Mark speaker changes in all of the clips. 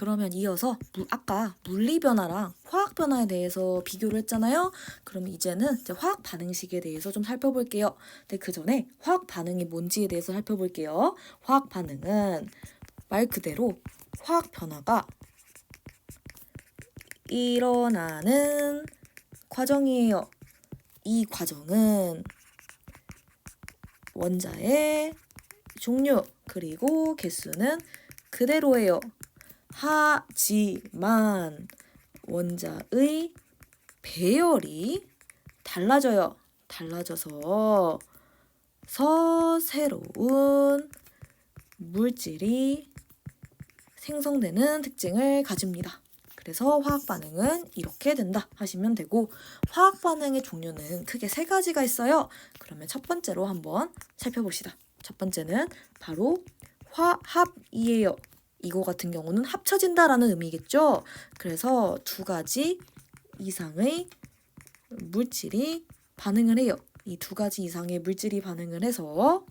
Speaker 1: 그러면 이어서 아까 물리 변화랑 화학 변화에 대해서 비교를 했잖아요. 그럼 이제는 이제 화학 반응식에 대해서 좀 살펴볼게요. 근데 그 전에 화학 반응이 뭔지에 대해서 살펴볼게요. 화학 반응은 말 그대로 화학 변화가 일어나는 과정이에요. 이 과정은 원자의 종류 그리고 개수는 그대로예요. 하지만 원자의 배열이 달라져요. 달라져서 새로운 물질이 생성되는 특징을 가집니다. 그래서 화학 반응은 이렇게 된다 하시면 되고, 화학 반응의 종류는 크게 세 가지가 있어요. 그러면 첫 번째로 한번 살펴봅시다. 첫 번째는 바로 화합이에요. 이거 같은 경우는 합쳐진다라는 의미겠죠. 그래서 두 가지 이상의 물질이 반응을 해요. 이 두 가지 이상의 물질이 반응을 해서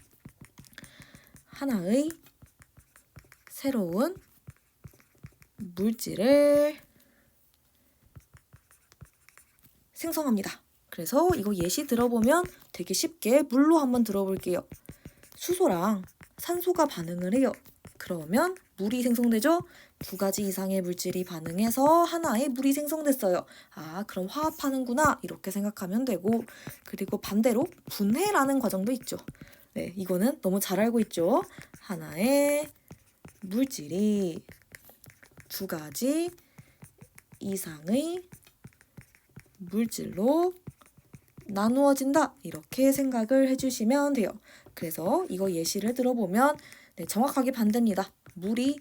Speaker 1: 하나의 새로운 물질을 생성합니다. 그래서 이거 예시 들어보면 되게 쉽게 물로 한번 들어볼게요. 수소랑 산소가 반응을 해요. 그러면 물이 생성되죠? 두 가지 이상의 물질이 반응해서 하나의 물이 생성됐어요. 아, 그럼 화합하는구나 이렇게 생각하면 되고, 그리고 반대로 분해라는 과정도 있죠. 네, 이거는 너무 잘 알고 있죠? 하나의 물질이 두 가지 이상의 물질로 나누어진다 이렇게 생각을 해주시면 돼요. 그래서 이거 예시를 들어보면 정확하게 반대입니다. 물이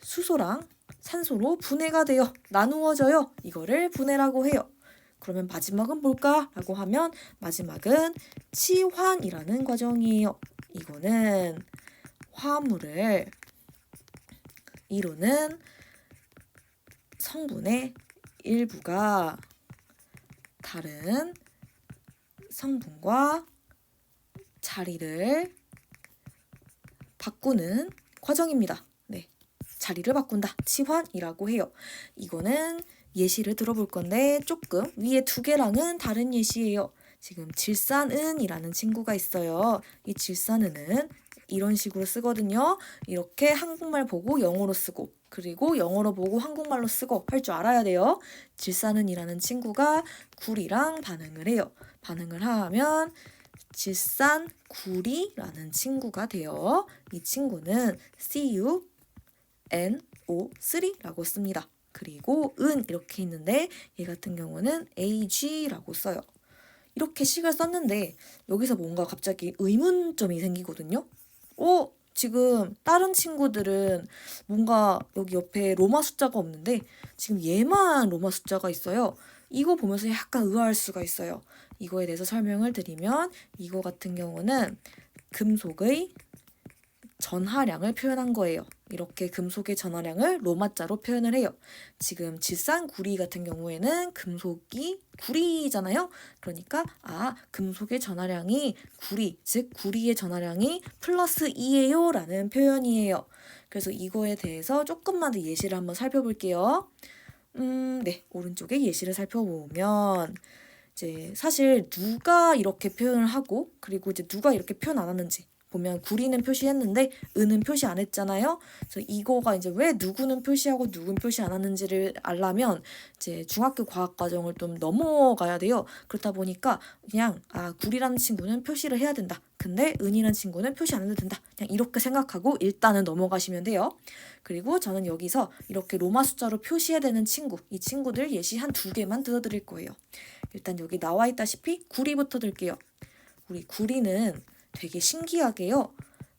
Speaker 1: 수소랑 산소로 분해가 되어 나누어져요. 이거를 분해라고 해요. 그러면 마지막은 뭘까? 라고 하면 마지막은 치환이라는 과정이에요. 이거는 화합물을 이루는 성분의 일부가 다른 성분과 자리를 바꾸는 과정입니다. 네, 자리를 바꾼다. 치환이라고 해요. 이거는 예시를 들어볼 건데 조금 위에 두 개랑은 다른 예시예요. 지금 질산은이라는 친구가 있어요. 이 질산은은 이런 식으로 쓰거든요. 이렇게 한국말 보고 영어로 쓰고, 그리고 영어로 보고 한국말로 쓰고 할 줄 알아야 돼요. 질산은이라는 친구가 구리랑 반응을 해요. 반응을 하면 질산구리라는 친구가 돼요. 이 친구는 CuNO3라고 씁니다. 그리고 은 이렇게 있는데 얘 같은 경우는 Ag라고 써요. 이렇게 식을 썼는데 여기서 뭔가 갑자기 의문점이 생기거든요. 지금 다른 친구들은 뭔가 여기 옆에 로마 숫자가 없는데 지금 얘만 로마 숫자가 있어요. 이거 보면서 약간 의아할 수가 있어요. 이거에 대해서 설명을 드리면 이거 같은 경우는 금속의 전하량을 표현한 거예요. 이렇게 금속의 전하량을 로마자로 표현을 해요. 지금 질산구리 같은 경우에는 금속이 구리잖아요. 그러니까 금속의 전하량이 구리, 즉 구리의 전하량이 플러스 2예요 라는 표현이에요. 그래서 이거에 대해서 조금만 더 예시를 한번 살펴볼게요. 네, 오른쪽에 예시를 살펴보면 이제 사실 누가 이렇게 표현을 하고 그리고 이제 누가 이렇게 표현 안 하는지 보면 구리는 표시했는데 은은 표시 안 했잖아요. 그래서 이거가 이제 왜 누구는 표시하고 누구는 표시 안 하는지를 알려면 이제 중학교 과학 과정을 좀 넘어가야 돼요. 그렇다 보니까 그냥 구리라는 친구는 표시를 해야 된다. 근데 은이라는 친구는 표시 안 해도 된다. 그냥 이렇게 생각하고 일단은 넘어가시면 돼요. 그리고 저는 여기서 이렇게 로마 숫자로 표시해야 되는 친구, 이 친구들 예시 한 2개만 들어드릴 거예요. 일단 여기 나와 있다시피 구리부터 들게요. 우리 구리는 되게 신기하게요.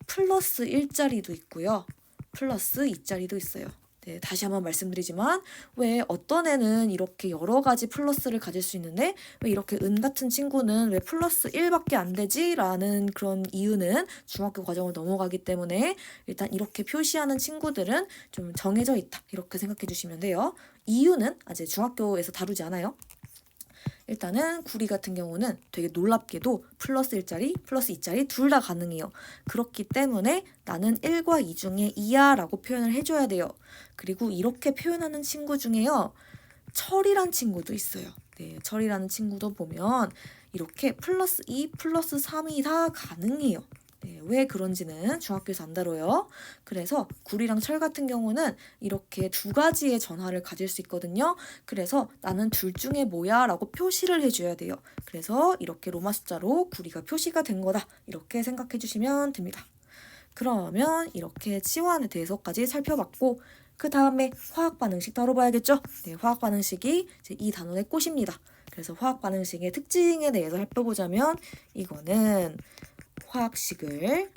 Speaker 1: 플러스 1자리도 있고요. 플러스 2자리도 있어요. 네, 다시 한번 말씀드리지만 왜 어떤 애는 이렇게 여러 가지 플러스를 가질 수 있는데 왜 이렇게 은 같은 친구는 왜 플러스 1밖에 안 되지? 라는 그런 이유는 중학교 과정을 넘어가기 때문에 일단 이렇게 표시하는 친구들은 좀 정해져 있다. 이렇게 생각해 주시면 돼요. 이유는 아직 중학교에서 다루지 않아요. 일단은 구리 같은 경우는 되게 놀랍게도 플러스 1짜리, 플러스 2짜리 둘 다 가능해요. 그렇기 때문에 나는 1과 2 중에 2야 라고 표현을 해줘야 돼요. 그리고 이렇게 표현하는 친구 중에요. 철이란 친구도 있어요. 네, 철이라는 친구도 보면 이렇게 플러스 2, 플러스 3이 다 가능해요. 네, 왜 그런지는 중학교에서 안 다뤄요. 그래서 구리랑 철 같은 경우는 이렇게 두 가지의 전하를 가질 수 있거든요. 그래서 나는 둘 중에 뭐야 라고 표시를 해줘야 돼요. 그래서 이렇게 로마 숫자로 구리가 표시가 된 거다. 이렇게 생각해 주시면 됩니다. 그러면 이렇게 치환에 대해서까지 살펴봤고 그 다음에 화학 반응식 다뤄봐야겠죠? 네, 화학 반응식이 이제 이 단원의 꽃입니다. 그래서 화학 반응식의 특징에 대해서 살펴보자면 이거는 화학식을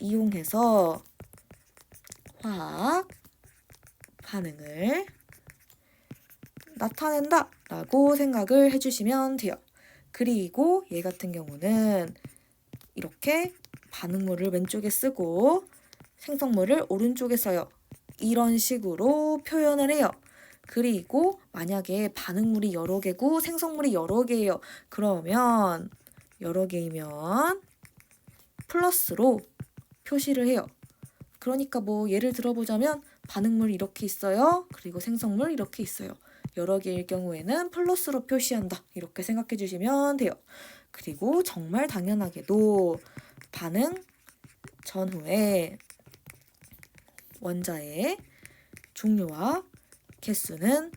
Speaker 1: 이용해서 화학 반응을 나타낸다 라고 생각을 해주시면 돼요. 그리고 얘 같은 경우는 이렇게 반응물을 왼쪽에 쓰고 생성물을 오른쪽에 써요. 이런 식으로 표현을 해요. 그리고 만약에 반응물이 여러 개고 생성물이 여러 개예요. 그러면 여러 개이면 플러스로 표시를 해요. 그러니까 뭐 예를 들어보자면 반응물 이렇게 있어요. 그리고 생성물 이렇게 있어요. 여러 개일 경우에는 플러스로 표시한다. 이렇게 생각해 주시면 돼요. 그리고 정말 당연하게도 반응 전후에 원자의 종류와 개수는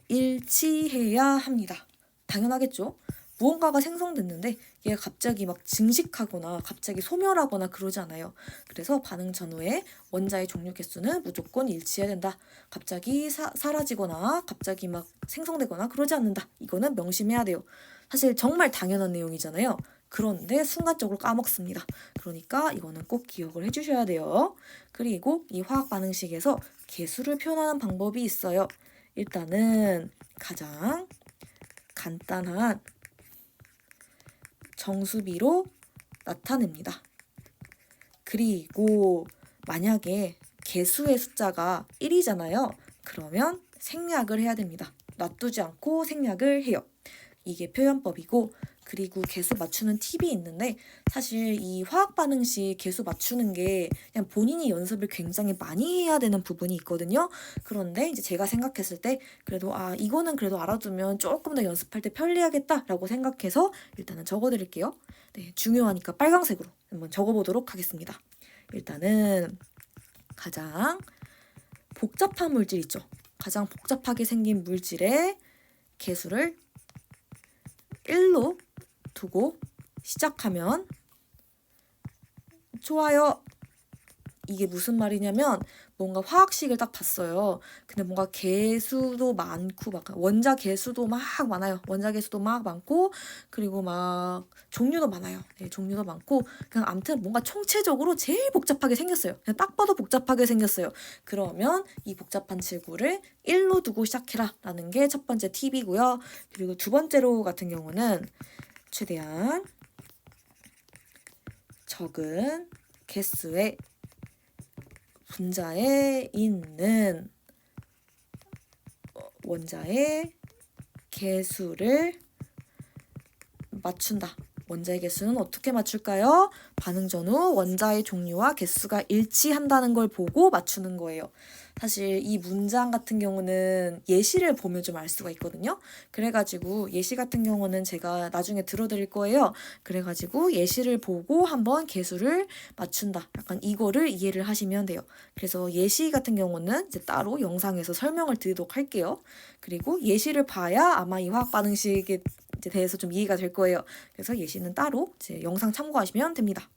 Speaker 1: 일치해야 합니다. 당연하겠죠? 무언가가 생성됐는데 얘가 갑자기 막 증식하거나 갑자기 소멸하거나 그러지 않아요. 그래서 반응 전후에 원자의 종류 개수는 무조건 일치해야 된다. 갑자기 사라지거나 갑자기 막 생성되거나 그러지 않는다. 이거는 명심해야 돼요. 사실 정말 당연한 내용이잖아요. 그런데 순간적으로 까먹습니다. 그러니까 이거는 꼭 기억을 해주셔야 돼요. 그리고 이 화학 반응식에서 개수를 표현하는 방법이 있어요. 일단은 가장 간단한 정수비로 나타냅니다. 그리고 만약에 개수의 숫자가 1이잖아요. 그러면 생략을 해야 됩니다. 놔두지 않고 생략을 해요. 이게 표현법이고 그리고 개수 맞추는 팁이 있는데 사실 이 화학 반응식 개수 맞추는 게 그냥 본인이 연습을 굉장히 많이 해야 되는 부분이 있거든요. 그런데 이제 제가 생각했을 때 그래도 이거는 그래도 알아두면 조금 더 연습할 때 편리하겠다라고 생각해서 일단은 적어드릴게요. 네, 중요하니까 빨강색으로 한번 적어보도록 하겠습니다. 일단은 가장 복잡한 물질 있죠. 가장 복잡하게 생긴 물질의 개수를 1로 두고 시작하면 좋아요. 이게 무슨 말이냐면 뭔가 화학식을 딱 봤어요. 근데 뭔가 개수도 많고 막 원자 개수도 막 많아요. 원자 개수도 막 많고 그리고 막 종류도 많아요. 네, 종류도 많고 그냥 아무튼 뭔가 총체적으로 제일 복잡하게 생겼어요. 그냥 딱 봐도 복잡하게 생겼어요. 그러면 이 복잡한 칠구를 1로 두고 시작해라 라는 게 첫 번째 팁이고요. 그리고 두 번째로 같은 경우는 최대한 적은 개수의 분자에 있는 원자의 개수를 맞춘다. 원자의 개수는 어떻게 맞출까요? 반응 전후 원자의 종류와 개수가 일치한다는 걸 보고 맞추는 거예요. 사실 이 문장 같은 경우는 예시를 보면 좀 알 수가 있거든요. 그래가지고 예시 같은 경우는 제가 나중에 들어드릴 거예요. 그래가지고 예시를 보고 한번 개수를 맞춘다. 약간 이거를 이해를 하시면 돼요. 그래서 예시 같은 경우는 이제 따로 영상에서 설명을 드리도록 할게요. 그리고 예시를 봐야 아마 이 화학 반응식에 대해서 좀 이해가 될 거예요. 그래서 예시는 따로 이제 영상 참고하시면 됩니다.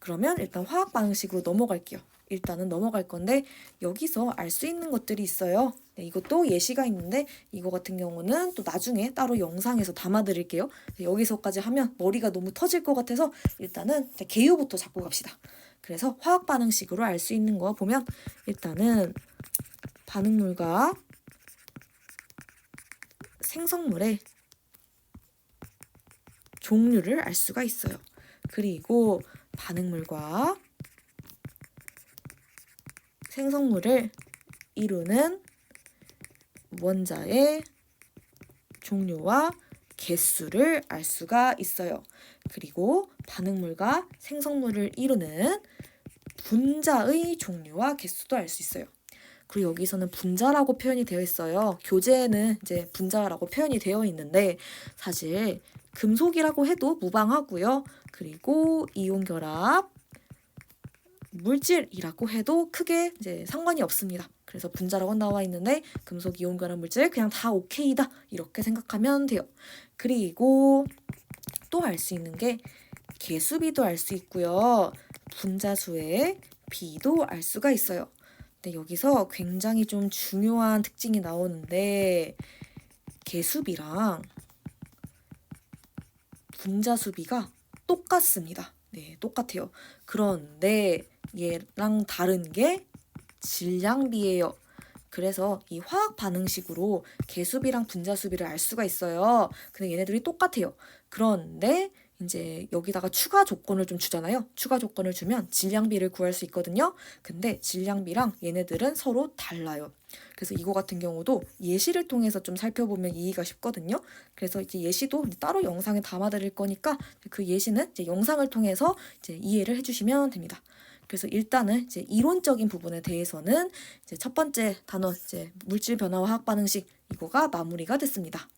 Speaker 1: 그러면 일단 화학 반응식으로 넘어갈게요. 일단은 넘어갈 건데 여기서 알 수 있는 것들이 있어요. 네, 이것도 예시가 있는데 이거 같은 경우는 또 나중에 따로 영상에서 담아드릴게요. 여기서까지 하면 머리가 너무 터질 것 같아서 일단은 개요부터 잡고 갑시다. 그래서 화학 반응식으로 알 수 있는 거 보면 일단은 반응물과 생성물의 종류를 알 수가 있어요. 그리고 반응물과 생성물을 이루는 원자의 종류와 개수를 알 수가 있어요. 그리고 반응물과 생성물을 이루는 분자의 종류와 개수도 알 수 있어요. 그리고 여기서는 분자라고 표현이 되어 있어요. 교재에는 이제 분자라고 표현이 되어 있는데 사실 금속이라고 해도 무방하고요. 그리고 이온결합 물질이라고 해도 크게 이제 상관이 없습니다. 그래서 분자라고 나와 있는데 금속 이온결합 물질 그냥 다 오케이다 이렇게 생각하면 돼요. 그리고 또 알 수 있는 게 개수비도 알 수 있고요. 분자수의 비도 알 수가 있어요. 근데 여기서 굉장히 좀 중요한 특징이 나오는데 개수비랑 분자수비가 똑같습니다. 네, 똑같아요. 그런데 얘랑 다른 게 질량비예요. 그래서 이 화학 반응식으로 개수비랑 분자수비를 알 수가 있어요. 근데 얘네들이 똑같아요. 그런데 이제 여기다가 추가 조건을 좀 주잖아요. 추가 조건을 주면 질량비를 구할 수 있거든요. 근데 질량비랑 얘네들은 서로 달라요. 그래서 이거 같은 경우도 예시를 통해서 좀 살펴보면 이해가 쉽거든요. 그래서 이제 예시도 따로 영상에 담아드릴 거니까 그 예시는 이제 영상을 통해서 이제 이해를 해주시면 됩니다. 그래서 일단은 이제 이론적인 부분에 대해서는 이제 첫 번째 단원 이제 물질 변화와 화학 반응식 이거가 마무리가 됐습니다.